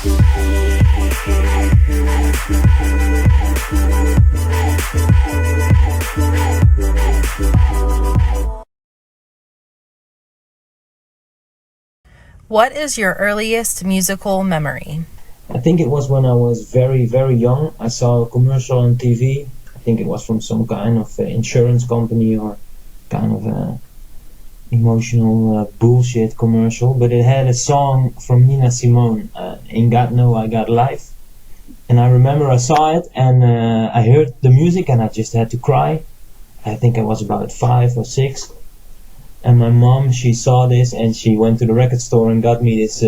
What is your earliest musical memory? I think it was when I was very, very young. I saw a commercial on TV. I think it was from some kind of insurance company or kind of emotional bullshit commercial. But it had a song from Nina Simone, Ain't Got No, I Got Life. And I remember I saw it and I heard the music and I just had to cry. I think I was about 5 or 6. And my mom, she saw this and she went to the record store and got me this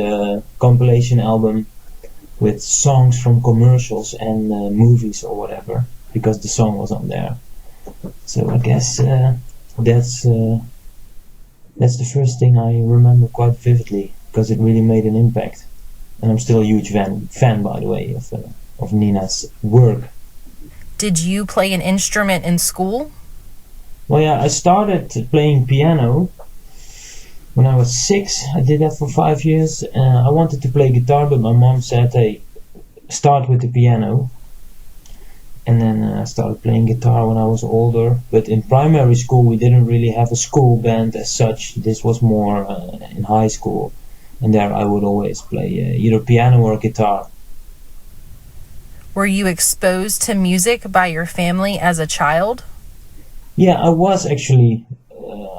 compilation album with songs from commercials and movies or whatever, because the song was on there. So I guess that's the first thing I remember quite vividly, because it really made an impact. And I'm still a huge fan by the way, of Nina's work. Did you play an instrument in school? Well, yeah, I started playing piano when I was 6. I did that for 5 years. I wanted to play guitar, but my mom said, hey, start with the piano. And then I started playing guitar when I was older. But in primary school, we didn't really have a school band as such. This was more in high school. And there I would always play either piano or guitar. Were you exposed to music by your family as a child? Yeah, I was actually.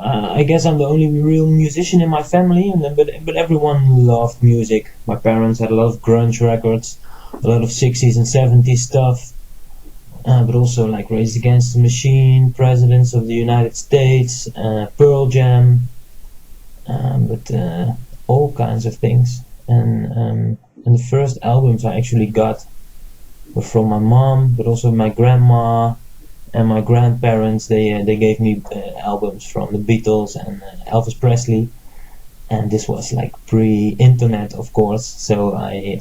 I guess I'm the only real musician in my family, but everyone loved music. My parents had a lot of grunge records, a lot of 60s and 70s stuff, but also like Rage Against the Machine, Presidents of the United States, Pearl Jam, but all kinds of things. And the first albums I actually got were from my mom, but also my grandma. And my grandparents, they gave me albums from the Beatles and Elvis Presley, and this was like pre-internet, of course. So I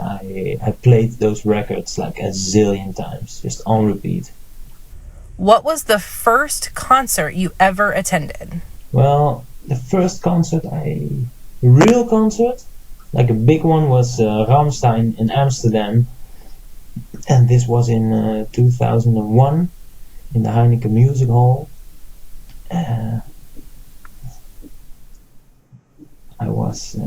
played those records like a zillion times, just on repeat. What was the first concert you ever attended? Well, the first real concert, like a big one, was Rammstein in Amsterdam, and this was in 2001. In the Heineken Music Hall. I was, I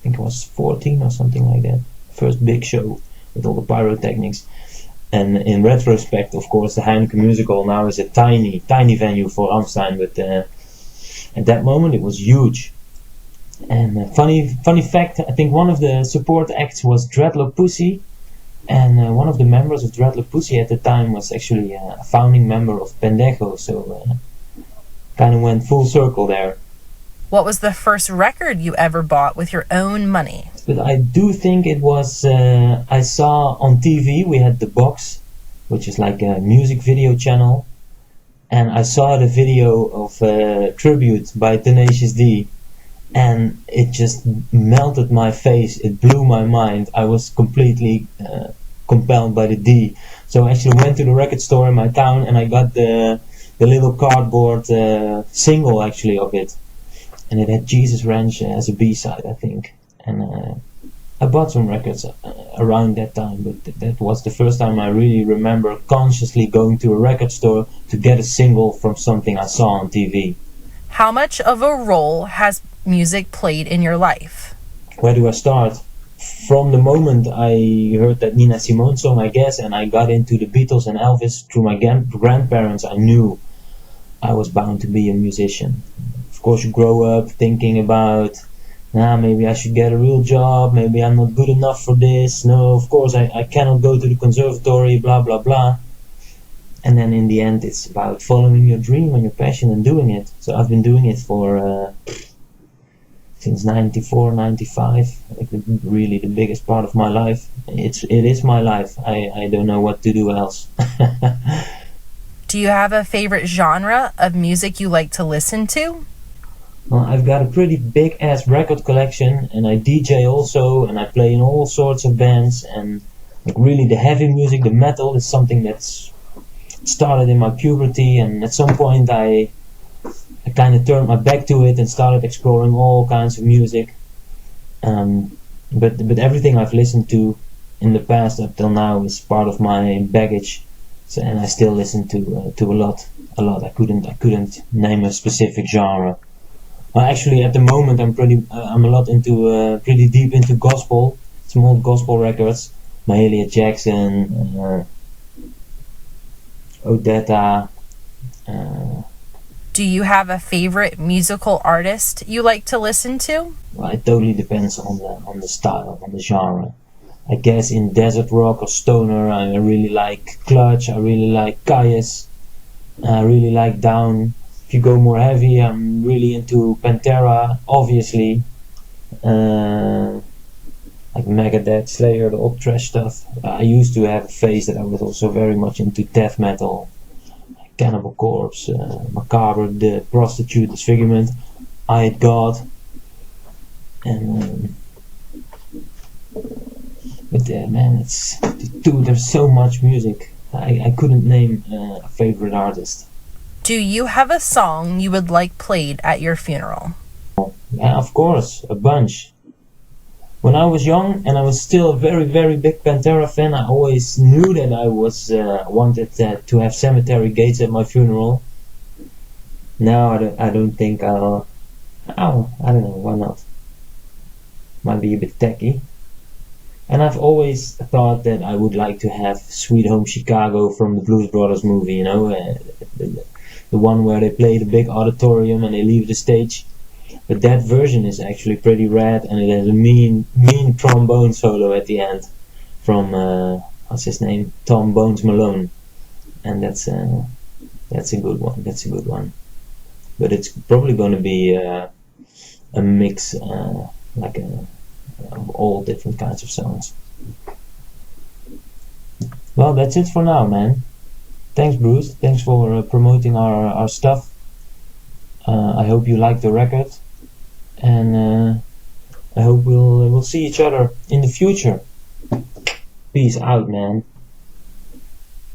think I was 14 or something like that. First big show with all the pyrotechnics. And in retrospect, of course, the Heineken Music Hall now is a tiny venue for Rammstein, but at that moment it was huge. And funny fact, I think one of the support acts was Dreadlock Pussy. And one of the members of Dreadlock Pussy at the time was actually a founding member of PENDEJO, so kind of went full circle there. What was the first record you ever bought with your own money? But I do think it was, I saw on TV, we had The Box, which is like a music video channel, and I saw the video of Tribute by Tenacious D. And it just melted my face, it blew my mind. I was completely compelled by the D. So I actually went to the record store in my town and I got the little cardboard single actually of it. And it had Jesus Ranch as a B-side, I think. And I bought some records around that time, but that was the first time I really remember consciously going to a record store to get a single from something I saw on TV. How much of a role has music played in your life? Where do I start? From the moment I heard that Nina Simone song, I guess, and I got into the Beatles and Elvis through my grandparents, I knew I was bound to be a musician. Of course, you grow up thinking about, maybe I should get a real job, maybe I'm not good enough for this, no, of course I cannot go to the conservatory, blah blah blah. And then in the end it's about following your dream and your passion and doing it. So I've been doing it for since 94, 95, like really the biggest part of my life. It is my life. I don't know what to do else. Do you have a favorite genre of music you like to listen to? Well, I've got a pretty big ass record collection, and I DJ also, and I play in all sorts of bands, and like really the heavy music, the metal is something that's started in my puberty, and at some point I kind of turned my back to it and started exploring all kinds of music. But everything I've listened to in the past up till now is part of my baggage, so, and I still listen to a lot. I couldn't name a specific genre. Well, actually, at the moment, I'm a lot into pretty deep into gospel. Some old gospel records, Mahalia Jackson, Odetta. Do you have a favorite musical artist you like to listen to? Well, it totally depends on the style, on the genre. I guess in desert rock or stoner, I really like Clutch. I really like Caius. I really like Down. If you go more heavy, I'm really into Pantera, obviously. Like Megadeth, Slayer, the old thrash stuff. I used to have a phase that I was also very much into death metal. Cannibal Corpse, Macabre, The Prostitute, Disfigurement, I Hate God. And but man, dude, there's so much music. I couldn't name a favorite artist. Do you have a song you would like played at your funeral? Yeah, of course, a bunch. When I was young and I was still a very, very big Pantera fan, I always knew that I was wanted to have Cemetery Gates at my funeral. Now I don't think I'll. Oh, I don't know, why not? Might be a bit tacky. And I've always thought that I would like to have Sweet Home Chicago from the Blues Brothers movie, you know, the one where they play the big auditorium and they leave the stage. But that version is actually pretty rad, and it has a mean trombone solo at the end from what's his name, Tom Bones Malone, and that's a good one. That's a good one. But it's probably going to be a mix, of all different kinds of songs. Well, that's it for now, man. Thanks, Bruce. Thanks for promoting our stuff. I hope you like the record, and I hope we'll see each other in the future. Peace out, man.